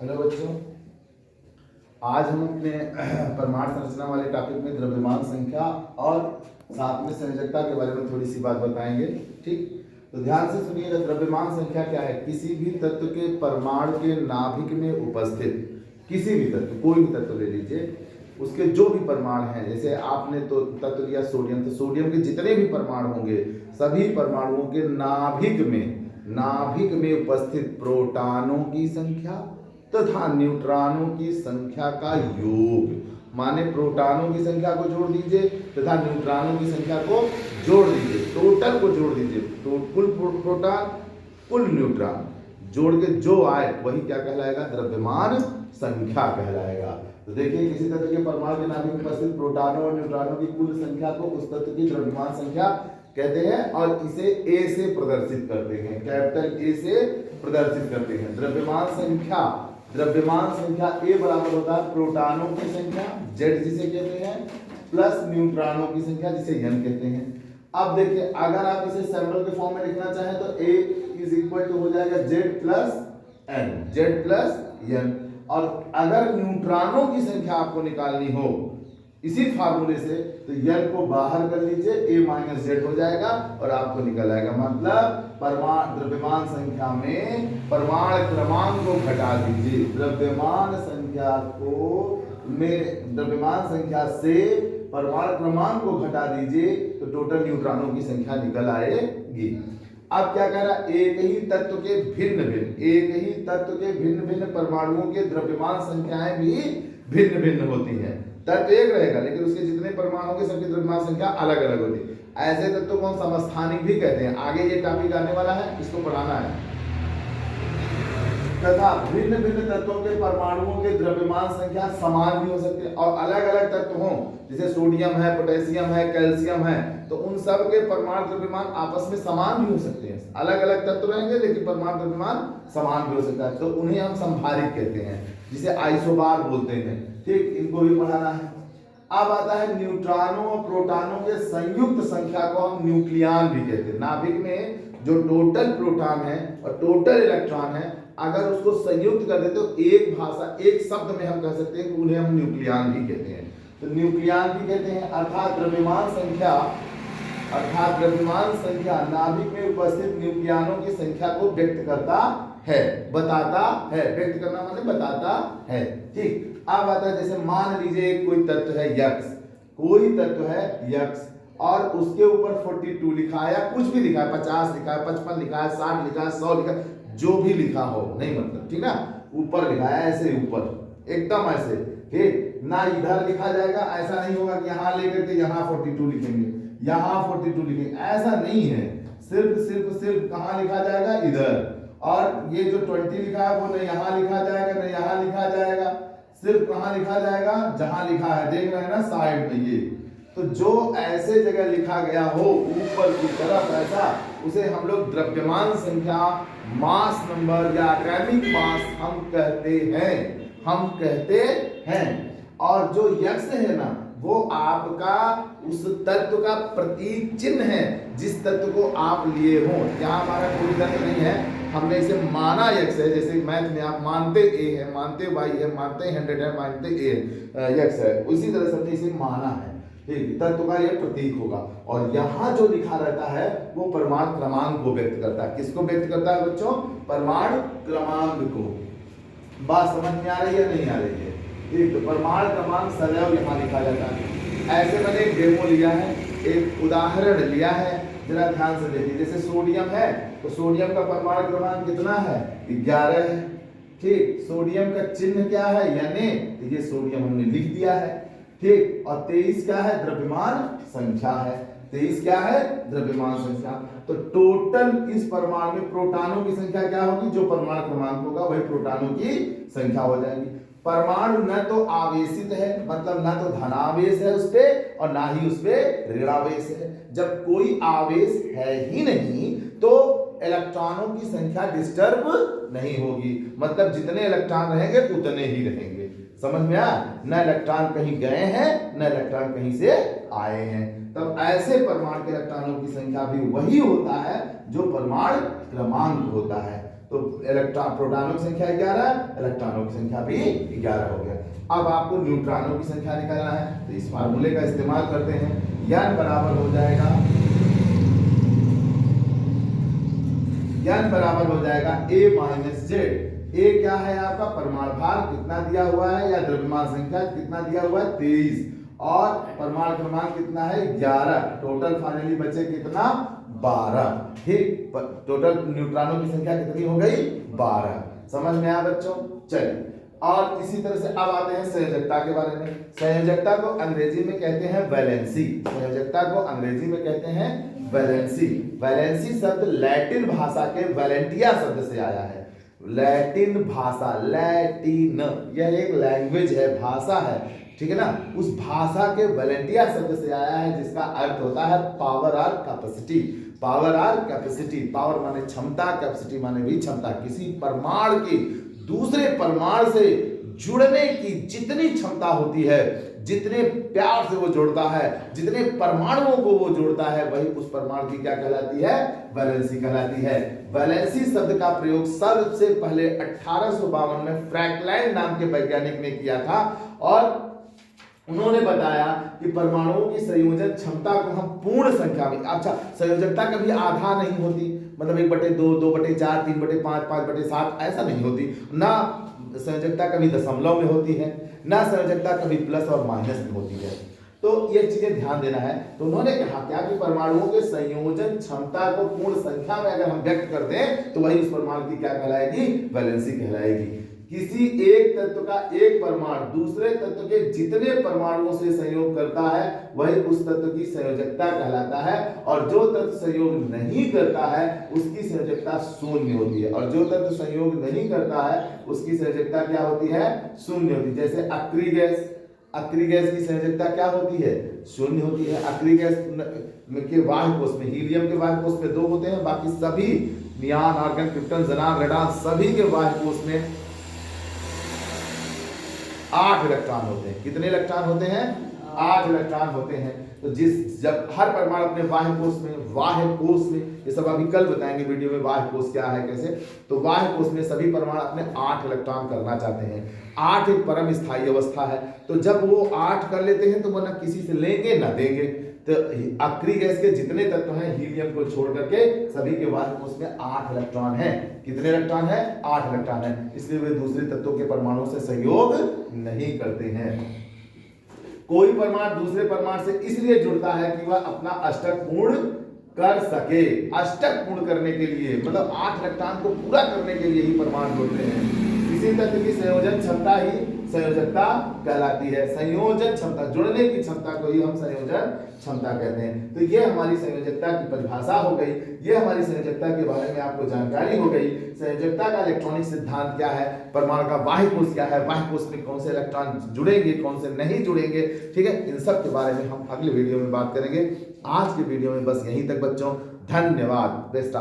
Hello बच्चों, आज हम अपने परमाणु संरचना वाले टॉपिक में द्रव्यमान संख्या और साथ में संयोजकता के बारे में थोड़ी सी बात बताएंगे। ठीक, तो ध्यान से सुनिएगा। द्रव्यमान संख्या क्या है? किसी भी तत्व के परमाणु के नाभिक में उपस्थित किसी भी तत्व, कोई भी तत्व ले लीजिए, उसके जो भी परमाणु हैं, जैसे आपने तो तत्व लिया सोडियम, तो सोडियम के जितने भी परमाणु होंगे सभी परमाणुओं के नाभिक में उपस्थित प्रोटॉनों की संख्या तथा न्यूट्रॉनों की संख्या का योग, माने प्रोटॉनों की संख्या को जोड़ दीजिए तथा न्यूट्रॉनों की संख्या को जोड़ दीजिए, टोटल को जोड़ दीजिए, तो कुल प्रोटॉन कुल न्यूट्रॉन जोड़ के जो आए वही क्या कहलाएगा? द्रव्यमान संख्या कहलाएगा। तो देखिए, किसी तत्व के परमाणु के नाभिक में उपस्थित प्रोटॉनों और न्यूट्रॉनों की कुल संख्या को उस तत्व की द्रव्यमान संख्या कहते हैं और इसे ए से प्रदर्शित करते हैं, कैपिटल ए से प्रदर्शित करते हैं। द्रव्यमान संख्या ए बराबर होता है प्रोटॉनों की संख्या जेड जिसे कहते हैं प्लस न्यूट्रॉनों की संख्या जिसे एन कहते हैं। अब देखिए, अगर आप इसे सिंबल के फॉर्म में लिखना चाहें तो ए इज इक्वल टू हो जाएगा जेड प्लस एन। और अगर न्यूट्रॉनों की संख्या आपको निकालनी हो इसी फार्मूले से, तो एन को बाहर कर लीजिए, ए माइनस जेड हो जाएगा और आपको निकल आएगा। मतलब द्रव्यमान संख्या में परमाणु क्रमांक को घटा दीजिए, द्रव्यमान संख्या से परमाणु क्रमांक को घटा दीजिए तो टोटल न्यूट्रॉनों की संख्या निकल आएगी। अब क्या कह रहा है? एक ही तत्व के भिन्न भिन्न परमाणुओं के द्रव्यमान संख्याएं भी भिन्न भिन्न होती हैं। तत्व एक रहेगा लेकिन उसके जितने परमाणु होंगे सबकी द्रव्यमान संख्या अलग अलग होती है। ऐसे तत्वों को हम समस्थानिक भी कहते हैं। आगे ये टॉपिक आने वाला है, इसको पढ़ाना है। तथा भिन्न भिन्न तत्वों के परमाणुओं के द्रव्यमान संख्या समान भी हो सकते हैं और अलग अलग तत्व हों, जैसे सोडियम है, पोटेशियम है, कैल्शियम है, तो उन सब के परमाणु द्रव्यमान आपस में समान भी हो सकते हैं। अलग अलग तत्व रहेंगे लेकिन परमाणु द्रव्यमान समान भी हो सकता है, तो उन्हें हम संभारिक कहते हैं, जिसे आइसोबार बोलते हैं। ठीक, इनको भी पढ़ाना है। अब आता है न्यूट्रॉनों और प्रोटॉनों के संयुक्त संख्या को हम न्यूक्लियन भी कहते हैं। नाभिक में जो टोटल प्रोटॉन है और टोटल इलेक्ट्रॉन है, अगर उसको संयुक्त कर देते तो एक शब्द में हम कह सकते हैं कि उन्हें हम न्यूक्लियन भी कहते हैं। तो न्यूक्लियन भी कहते हैं, अर्थात द्रव्यमान संख्या नाभिक में उपस्थित न्यूक्लियनों की संख्या को व्यक्त करता है, बताता है। व्यक्त करना माने बताता है। ठीक, अब आता है, जैसे मान लीजिए कोई तत्व है यक्स और उसके ऊपर 42 लिखा है या कुछ भी लिखा है, 50 लिखा है, 55 लिखा है, 60 लिखा है, 100 लिखा है, जो भी लिखा हो, नहीं मतलब, ठीक ना, ऊपर लिखा है, ऐसे ऊपर एकदम ऐसे। ठीक ना, इधर लिखा जाएगा, ऐसा नहीं होगा कि यहाँ लेकर के यहाँ 42 लिखेंगे, यहाँ 42 लिखेंगे, ऐसा नहीं है। सिर्फ कहाँ लिखा जाएगा? इधर। और ये जो 20 लिखा है वो न यहाँ लिखा जाएगा न यहाँ लिखा जाएगा, सिर्फ कहाँ लिखा जाएगा? जहां लिखा है, देख रहे हैं ना साइड में ये। तो जो ऐसे जगह लिखा गया हो ऊपर की तरफ ऐसा, उसे हम लोग द्रव्यमान संख्या, मास नंबर या एटॉमिक मास हम कहते हैं। और जो यक्स है ना, वो आपका उस तत्व का प्रतीक चिन्ह है जिस तत्व को आप लिए हो। यहाँ हमारा कोई तत्व नहीं है, हमने इसे माना यक्स है। जैसे मैथ में आप मानते ए है, मानते वाई है, मानते 100 है, मानते ए यक्स है, उसी तरह से हमने इसे माना है। ठीक, तत्व का यह प्रतीक होगा। और यहाँ जो लिखा रहता है वो परमाणु क्रमांक को व्यक्त करता है। किसको व्यक्त करता है बच्चों? परमाणु क्रमांक को। बात समझ में आ रही है, नहीं आ रही है? ठीक, तो परमाणु क्रमांक सदैव यहाँ लिखा जाता है। ऐसे मैंने एक डेमो लिया है, एक उदाहरण लिया है, जरा ध्यान से देखिए। जैसे सोडियम है तो सोडियम का परमाणु क्रमांक कितना है? 11 है। ठीक, सोडियम का चिन्ह क्या है? यानी तो ये सोडियम हमने लिख दिया है। ठीक, और 23 क्या है? द्रव्यमान संख्या है। 23 क्या है? द्रव्यमान संख्या। तो टोटल इस परमाणु में प्रोटॉनों की संख्या क्या होगी? जो परमाणु क्रमांक होगा वही प्रोटॉनों की संख्या हो जाएगी। परमाणु न तो आवेशित है, मतलब न तो धनावेश है उस पे और ना ही उस पे ऋणावेश है। जब कोई आवेश है ही नहीं तो इलेक्ट्रॉनों की संख्या डिस्टर्ब नहीं होगी, मतलब जितने इलेक्ट्रॉन रहेंगे उतने ही रहेंगे। समझ में आया? न इलेक्ट्रॉन कहीं गए हैं न इलेक्ट्रॉन कहीं से आए हैं। तब ऐसे परमाणु के इलेक्ट्रॉनों की संख्या भी वही होता है जो परमाणु क्रमांक होता है। तो इलेक्ट्रॉन प्रोटॉनों की संख्या 11, इलेक्ट्रॉनों की संख्या भी 11 हो गया। अब आपको न्यूट्रॉनों की संख्या निकालना है, तो इस फार्मूले का इस्तेमाल करते हैं। n बराबर हो जाएगा a माइनस जेड। ए क्या है आपका परमाणु भार कितना दिया हुआ है, या द्रव्यमान संख्या कितना दिया हुआ है 23, और परमाणु क्रमांक कितना है 11। टोटल फाइनली बचे कितना 12। ठीक, टोटल न्यूट्रॉनों की संख्या कितनी हो गई 12। समझ में आया बच्चों? चलिए, और इसी तरह से अब आते हैं संयोजकता के बारे में। संयोजकता को अंग्रेजी में कहते हैं वैलेंसी। संयोजकता को अंग्रेजी में कहते हैं वैलेंसी। वैलेंसी शब्द लैटिन भाषा के वैलेंटिया शब्द से आया है। लैटिन भाषा, लैटिन यह एक लैंग्वेज है, भाषा है, ठीक है ना। उस भाषा के वैलेंटिया शब्द से आया है, जिसका अर्थ होता है पावर और कैपेसिटी। पावर और कैपेसिटी, पावर माने क्षमता, कैपेसिटी माने भी क्षमता। किसी परमाणु की दूसरे परमाणु से जुड़ने की जितनी क्षमता होती है, जितने प्यार से वो जोड़ता है, जितने परमाणुओं को वो जोड़ता है, वही उस परमाणु की क्या कहलाती है, वैलेंसी कहलाती है। वैलेंसी शब्द का प्रयोग सबसे पहले 1852 में फ्रैंकलाइन नाम के वैज्ञानिक ने किया था, और उन्होंने बताया कि परमाणुओं की संयोजन क्षमता को हम पूर्ण संख्या में, अच्छा संयोजकता कभी आधा नहीं होती, मतलब 1/2, 2/4, 3/5, 5/7 ऐसा नहीं होती ना। संयोजकता कभी दशमलव में होती है, ना संयोजकता कभी प्लस और माइनस में होती है। तो ये चीजें ध्यान देना है। तो उन्होंने कहा क्या कि परमाणुओं के संयोजन क्षमता को पूर्ण संख्या में अगर हम व्यक्त कर दें, तो वही उस परमाणु की क्या कहलाएगी, वैलेंसी कहलाएगी। किसी एक तत्व का एक परमाणु दूसरे तत्व के जितने परमाणुओं से संयोग करता है, वही उस तत्व की संयोजकता कहलाता है। और जो तत्व संयोग नहीं करता है, उसकी संयोजकता शून्य होती है। और जो तत्व संयोग नहीं करता है, उसकी संयोजकता क्या होती है, शून्य होती है। जैसे अक्रिय गैस, अक्रिय गैस की संयोजकता क्या होती है, शून्य होती है। अक्रिय गैस के बाह्य कोश में, हीलियम के बाह्य कोश में 2 होते हैं, बाकी सभी नियान, आर्गन, क्रिप्टन, ज़ेनान, रेडॉन सभी के बाह्य कोश में 8 इलेक्ट्रॉन होते हैं। कितने इलेक्ट्रॉन होते हैं, 8 इलेक्ट्रॉन होते हैं। तो जब हर परमाणु अपने बाह्य कोश में ये सब अभी कल बताएंगे वीडियो में बाह्य कोश क्या है कैसे। तो बाह्य कोश में सभी परमाणु अपने 8 इलेक्ट्रॉन करना चाहते हैं। 8 एक परम स्थायी अवस्था है। तो जब वो 8 कर लेते हैं, तो वो ना किसी से लेंगे ना देंगे। तो अक्रिय गैस के जितने तत्व हैं, हीलियम को छोड़ करके सभी के बाह्य कोश में 8 इलेक्ट्रॉन है। कितने इलेक्ट्रॉन है, 8 इलेक्ट्रॉन है। इसलिए वे दूसरे तत्वों के परमाणुओं से सहयोग नहीं करते हैं। कोई परमाणु दूसरे परमाणु से इसलिए जुड़ता है कि वह अपना अष्टक पूर्ण कर सके। अष्टक पूर्ण करने के लिए, मतलब 8 इलेक्ट्रॉन को पूरा करने के लिए ही परमाणु जुड़ते हैं। किसी तत्व की संयोजन क्षमता ही संयोजकता कहलाती है। संयोजन क्षमता, जुड़ने की क्षमता को ही हम संयोजन क्षमता कहते हैं। तो ये हमारी संयोजकता की परिभाषा हो गई। ये हमारी संयोजकता के बारे में आपको जानकारी हो गई। संयोजकता का इलेक्ट्रॉनिक सिद्धांत क्या है, परमाणु का बाह्य कोश क्या है, बाह्य कोश में कौन से इलेक्ट्रॉन जुड़ेंगे, कौन से नहीं जुड़ेंगे, ठीक है। इन सब के बारे में हम अगले वीडियो में बात करेंगे। आज के वीडियो में बस यहीं तक बच्चों। धन्यवाद। Best of